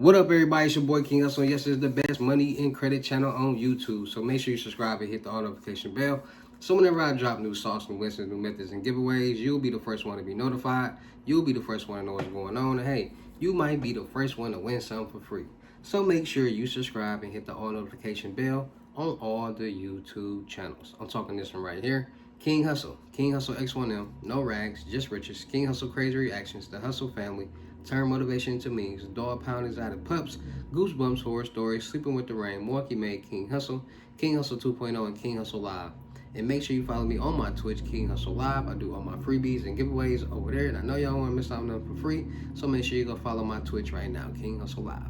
What up, everybody? It's your boy King Hustle. Yes, it's the best money and credit channel on YouTube. So make sure you subscribe and hit the all notification bell. So whenever I drop new sauce, new lessons, new methods, and giveaways, you'll be the first one to be notified. You'll be the first one to know what's going on. And hey, you might be the first one to win something for free. So make sure you subscribe and hit the all notification bell on all the YouTube channels. I'm talking this one right here. King Hustle, King Hustle X1M, no rags, just riches. King Hustle Crazy Reactions, the Hustle Family. Turn motivation into memes. Dog poundings out of pups. Goosebumps horror stories. Sleeping with the rain. Milwaukee made King Hustle. King Hustle 2.0 and King Hustle Live. And make sure you follow me on my Twitch, King Hustle Live. I do all my freebies and giveaways over there. And I know y'all want to miss out on them for free. So make sure you go follow my Twitch right now, King Hustle Live.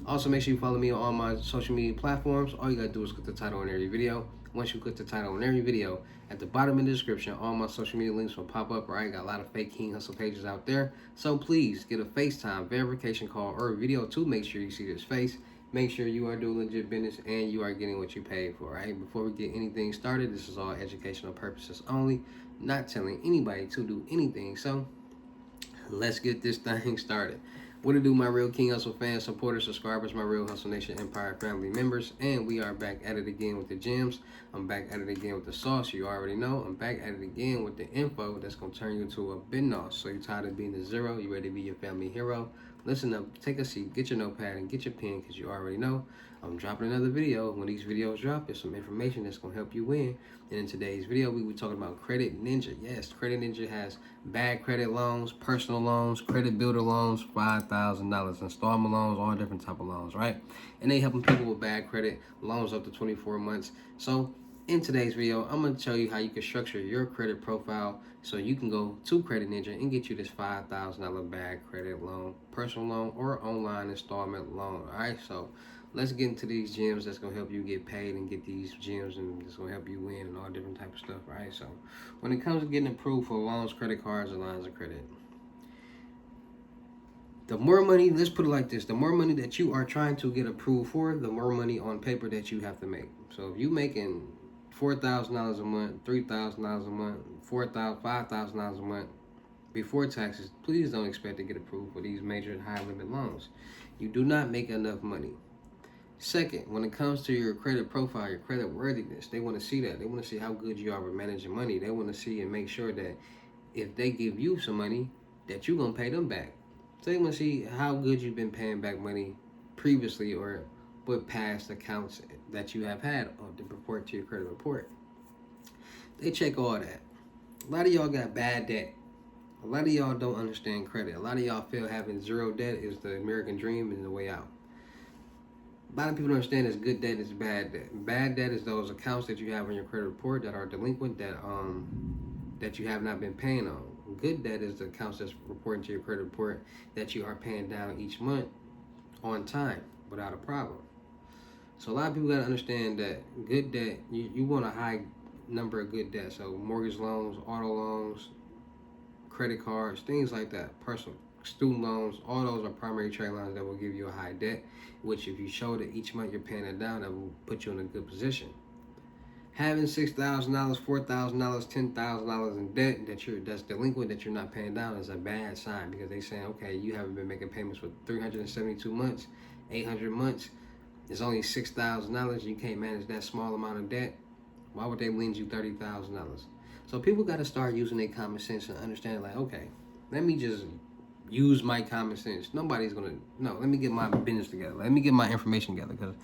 Also, make sure you follow me on all my social media platforms. All you got to do is click the title on every video. Once you click the title on every video, at the bottom of the description, all my social media links will pop up. Right, got a lot of fake King Hustle pages out there. So please get a FaceTime verification call or a video to make sure you see this face. Make sure you are doing legit business and you are getting what you paid for. Right, before we get anything started, this is all educational purposes only. Not telling anybody to do anything. So let's get this thing started. What to do, my real King Hustle fans, supporters, subscribers, my real Hustle Nation Empire family members, and we are back at it again with the gems. I'm back at it again with the sauce. You already know. I'm back at it again with the info that's gonna turn you into a BNOS. So you're tired of being the zero? You ready to be your family hero? Listen up, take a seat, get your notepad, and get your pen, because you already know I'm dropping another video. When these videos drop, there's some information that's gonna help you win. And in today's video, we were talking about Credit Ninja. Yes, Credit Ninja has bad credit loans, personal loans, credit builder loans, $5,000, installment loans, all different type of loans, right? And they helping people with bad credit, loans up to 24 months. So in today's video, I'm going to tell you how you can structure your credit profile so you can go to Credit Ninja and get you this $5,000 bad credit loan, personal loan, or online installment loan, all right? So let's get into these gems that's going to help you get paid and get these gems, and it's going to help you win and all different type of stuff, right? So when it comes to getting approved for loans, credit cards, and lines of credit, the more money, let's put it like this, the more money that you are trying to get approved for, the more money on paper that you have to make. So if you making $4,000 a month, $3,000 a month, $4,000, $5,000 a month before taxes, please don't expect to get approved for these major high limit loans. You do not make enough money. Second, when it comes to your credit profile, your credit worthiness, they want to see that. They want to see how good you are with managing money. They want to see and make sure that if they give you some money, that you're going to pay them back. So they want to see how good you've been paying back money previously, or what past accounts that you have had to report to your credit report. They check all that. A lot of y'all got bad debt. A lot of y'all don't understand credit. A lot of y'all feel having zero debt is the American dream and the way out. A lot of people don't understand is good debt is bad debt. Bad debt is those accounts that you have on your credit report that are delinquent, that you have not been paying on. Good debt is the accounts that's reporting to your credit report that you are paying down each month on time without a problem. So a lot of people got to understand that good debt, you want a high number of good debt. So mortgage loans, auto loans, credit cards, things like that, personal student loans, all those are primary trade lines that will give you a high debt, which if you show that each month you're paying it down, that will put you in a good position. Having $6,000, $4,000, $10,000 in debt that's delinquent, that you're not paying down, is a bad sign, because they're saying, okay, you haven't been making payments for 372 months, 800 months. It's only $6,000. You can't manage that small amount of debt. Why would they lend you $30,000? So people got to start using their common sense and understand, like, okay, let me just use my common sense. Nobody's gonna, no, let me get my business together. Let me get my information together, because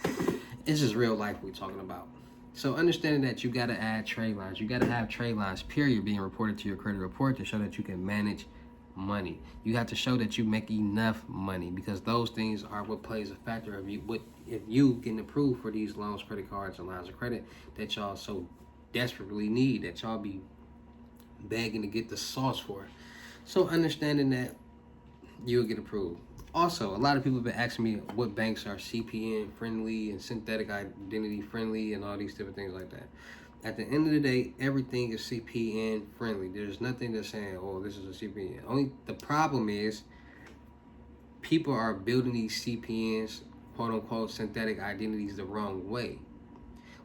it's just real life we're talking about. So understanding that you got to add trade lines. You got to have trade lines, period, being reported to your credit report to show that you can manage money. You have to show that you make enough money, because those things are what plays a factor of you. What if you getting approved for these loans, credit cards, and lines of credit that y'all so desperately need, that y'all be begging to get the sauce for. So understanding that you'll get approved. Also, a lot of people have been asking me what banks are CPN friendly and synthetic identity friendly and all these different things like that. At the end of the day, everything is CPN friendly. There's nothing that's saying, oh, this is a CPN. Only the problem is people are building these CPNs, quote unquote, synthetic identities the wrong way,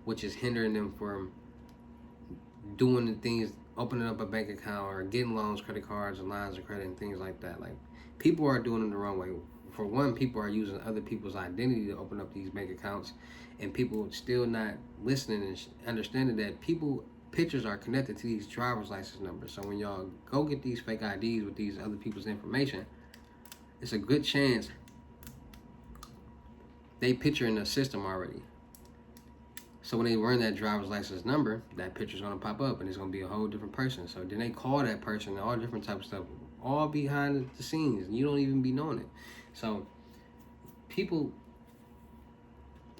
which is hindering them from doing the things, opening up a bank account or getting loans, credit cards, and lines of credit and things like that. Like, people are doing them the wrong way. for one, people are using other people's identity to open up these bank accounts, and people still not listening and understanding that people pictures are connected to these driver's license numbers. So when y'all go get these fake IDs with these other people's information, it's a good chance they picture in the system already. So when they run that driver's license number, that picture's gonna pop up and it's gonna be a whole different person. So then they call that person and all different type of stuff, all behind the scenes, and you don't even be knowing it. So people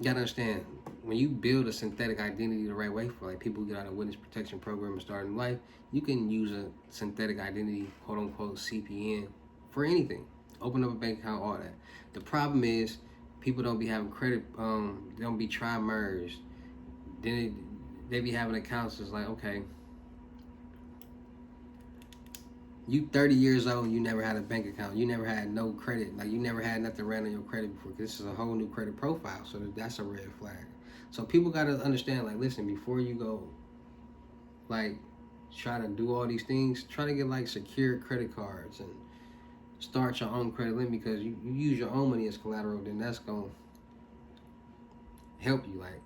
gotta understand, when you build a synthetic identity the right way, for like people who get out of witness protection program and start in life, you can use a synthetic identity, quote unquote CPN, for anything. Open up a bank account, all that. The problem is people don't be having credit, they don't be tri-merged. Then they be having accounts that's like, okay, you 30 years old, you never had a bank account, you never had no credit, like you never had nothing ran on your credit before. This is a whole new credit profile, so that's a red flag. So people gotta understand, like, listen, before you go, like, try to do all these things, try to get like secured credit cards and start your own credit limit, because you use your own money as collateral, then that's gonna help you, like,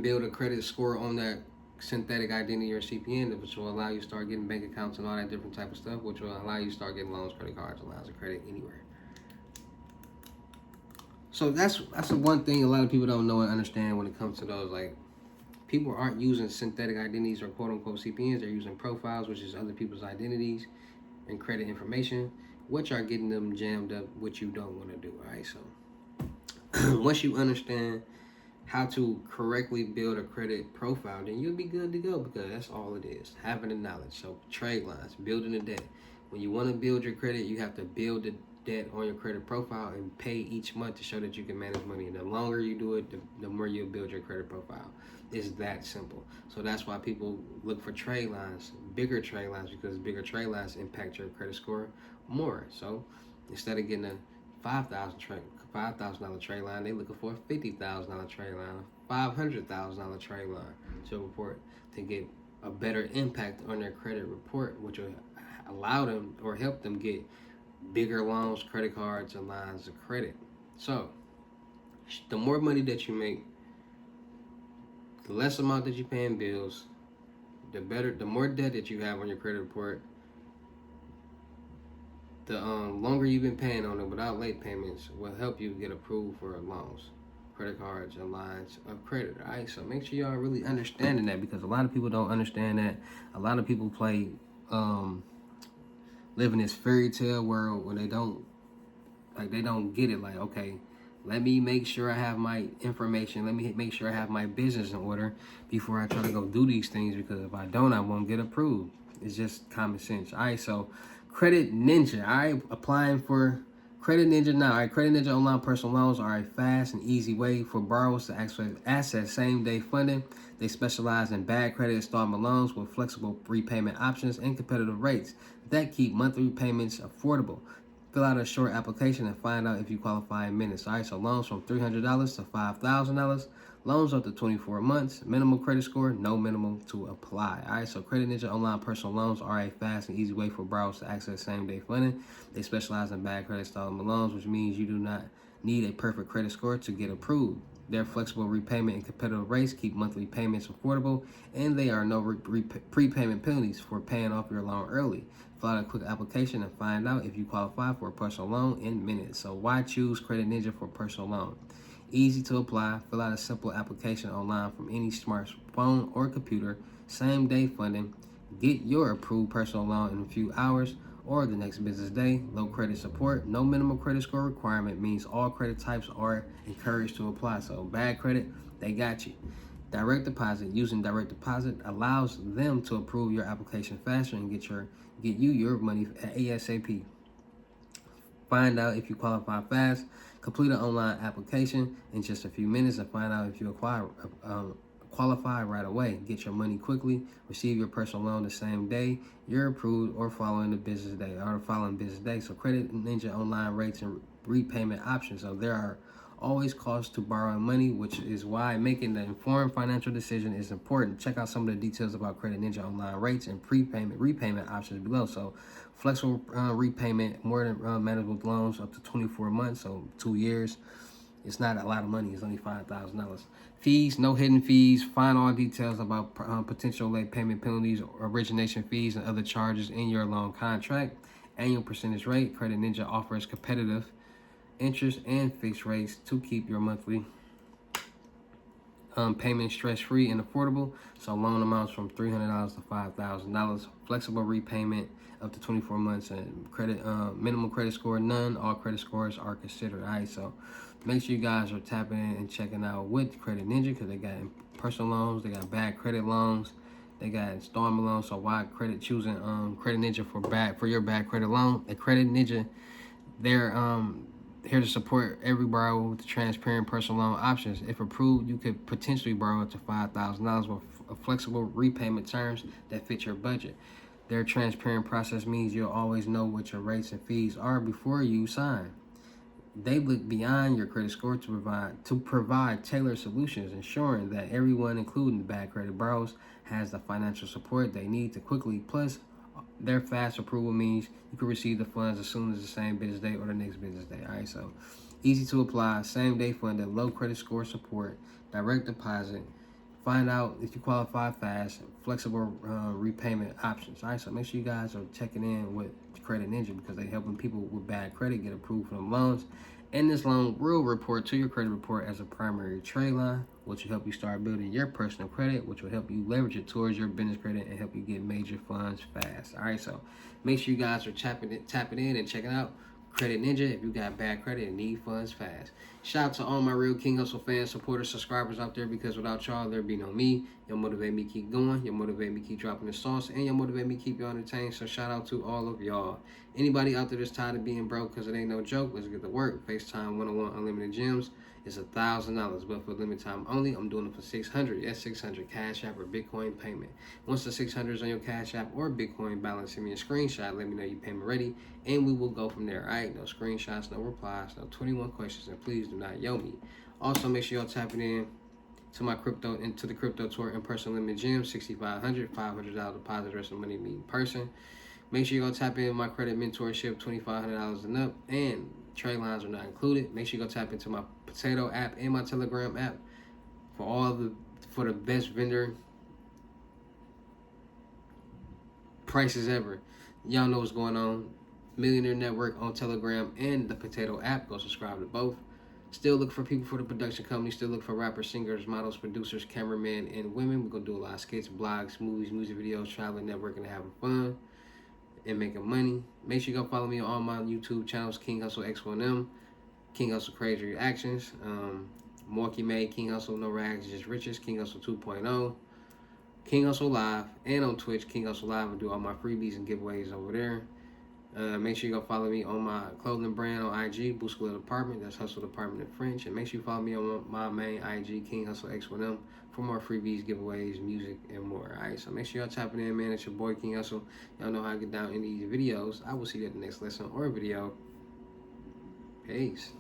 build a credit score on that synthetic identity or CPN, which will allow you to start getting bank accounts and all that different type of stuff, which will allow you to start getting loans, credit cards, and lines of credit anywhere. So that's the one thing a lot of people don't know and understand when it comes to those. Like, people aren't using synthetic identities or quote unquote CPNs, they're using profiles, which is other people's identities and credit information, which are getting them jammed up, which you don't want to do. All right, so once you understand how to correctly build a credit profile, then you'll be good to go, because that's all it is, having the knowledge. So trade lines, building the debt. When you want to build your credit, you have to build the debt on your credit profile and pay each month to show that you can manage money. And the longer you do it, the more you'll build your credit profile. It's that simple. So that's why people look for trade lines, bigger trade lines, because bigger trade lines impact your credit score more. So instead of getting a $5,000 trade line, they looking for a $50,000 trade line, $500,000 trade line to report, to get a better impact on their credit report, which will allow them or help them get bigger loans, credit cards, and lines of credit. So the more money that you make, the less amount that you pay in bills, the better, the more debt that you have on your credit report, the longer you've been paying on it without late payments will help you get approved for loans, credit cards, and lines of credit. All right, so make sure y'all really understanding that, because a lot of people don't understand that. A lot of people play, live in this fairy tale world when they don't get it. Like, okay, let me make sure I have my information. Let me make sure I have my business in order before I try to go do these things, because if I don't, I won't get approved. It's just common sense. All right, so Credit Ninja. All right, applying for Credit Ninja now. All right, Credit Ninja online personal loans are a fast and easy way for borrowers to access same-day funding. They specialize in bad credit installment loans with flexible repayment options and competitive rates that keep monthly payments affordable. Fill out a short application and find out if you qualify in minutes. All right, so loans from $300 to $5,000. Loans up to 24 months. Minimum credit score, no minimum to apply. All right, so Credit Ninja online personal loans are a fast and easy way for borrowers to access same-day funding. They specialize in bad credit installment loans, which means you do not need a perfect credit score to get approved. Their flexible repayment and competitive rates keep monthly payments affordable, and there are no prepayment penalties for paying off your loan early. Fill out a quick application and find out if you qualify for a personal loan in minutes. So why choose Credit Ninja for a personal loan? Easy to apply. Fill out a simple application online from any smartphone or computer. Same day funding. Get your approved personal loan in a few hours or the next business day. Low credit support. No minimum credit score requirement means all credit types are encouraged to apply. So bad credit, they got you. Direct deposit. Using direct deposit allows them to approve your application faster and get you your money ASAP. Find out if you qualify fast. Complete an online application in just a few minutes and find out if you qualify right away. Get your money quickly. Receive your personal loan the same day you're approved or following business day. So Credit Ninja online rates and repayment options. So there are always costs to borrow money, which is why making the informed financial decision is important. Check out some of the details about Credit Ninja online rates and repayment options below. So, flexible repayment, more than manageable loans up to 24 months, so 2 years. It's not a lot of money. It's only $5,000. Fees, no hidden fees. Find all details about potential late payment penalties, origination fees, and other charges in your loan contract. Annual percentage rate. Credit Ninja offers competitive interest and fixed rates to keep your monthly payment stress-free and affordable. So loan amounts from $300 to $5,000. Flexible repayment up to 24 months, and credit minimum credit score none. All credit scores are considered. All right, so make sure you guys are tapping in and checking out with Credit Ninja, because they got personal loans, they got bad credit loans, they got installment loans. So why choosing Credit Ninja for your bad credit loan? At Credit Ninja, they're here to support every borrower with the transparent personal loan options. If approved, you could potentially borrow up to $5,000 with flexible repayment terms that fit your budget. Their transparent process means you'll always know what your rates and fees are before you sign. They look beyond your credit score to provide tailored solutions, ensuring that everyone, including the bad credit borrowers, has the financial support they need to quickly. Plus, their fast approval means you can receive the funds as soon as the same business day or the next business day. All right, so easy to apply, same day funded, low credit score support, direct deposit. Find out if you qualify fast, flexible repayment options. All right, so make sure you guys are checking in with Credit Ninja, because they're helping people with bad credit get approved for them loans. And this loan will report to your credit report as a primary trade line, which will help you start building your personal credit, which will help you leverage it towards your business credit and help you get major funds fast. All right, so make sure you guys are tapping in and checking out Credit Ninja if you got bad credit and need funds fast. Shout out to all my real King Hustle fans, supporters, subscribers out there, because without y'all, there'd be no me. Y'all motivate me keep going. Y'all motivate me keep dropping the sauce. And y'all motivate me keep y'all entertained. So shout out to all of y'all. Anybody out there that's tired of being broke, because it ain't no joke, let's get to work. FaceTime 101 Unlimited Gems is $1,000, but for limited time only, I'm doing it for $600. Yes, $600 Cash App or Bitcoin payment. Once the $600 is on your Cash App or Bitcoin balance, send me a screenshot. Let me know your payment ready, and we will go from there. All right, no screenshots, no replies, no 21 questions, and please do not yo me. Also, make sure y'all tapping in to my the crypto tour in person limited gym, $6,500, $500 deposit, rest of the money me in person. Make sure you go tap in my credit mentorship, $2,500 and up, and trade lines are not included. Make sure you go tap into my Potato app and my Telegram app for the best vendor prices ever. Y'all know what's going on. Millionaire Network on Telegram and the Potato app. Go subscribe to both. Still look for people for the production company. Still look for rappers, singers, models, producers, cameramen, and women. We're going to do a lot of skits, blogs, movies, music videos, traveling, networking, and having fun and making money. Make sure you go follow me on all my YouTube channels, King Hustle X1M, King Hustle Crazy Reactions, Morky Made, King Hustle No Rags, Just Riches, King Hustle 2.0, King Hustle Live, and on Twitch, King Hustle Live. I do all my freebies and giveaways over there. Make sure you go follow me on my clothing brand on IG, Bousquet Department. That's Hustle Department in French. And make sure you follow me on my main IG, King Hustle X1M, for more freebies, giveaways, music, and more. Alright, so make sure y'all tapping in, man. It's your boy King Hustle. Y'all know how I get down in these videos. I will see you at the next lesson or video. Peace.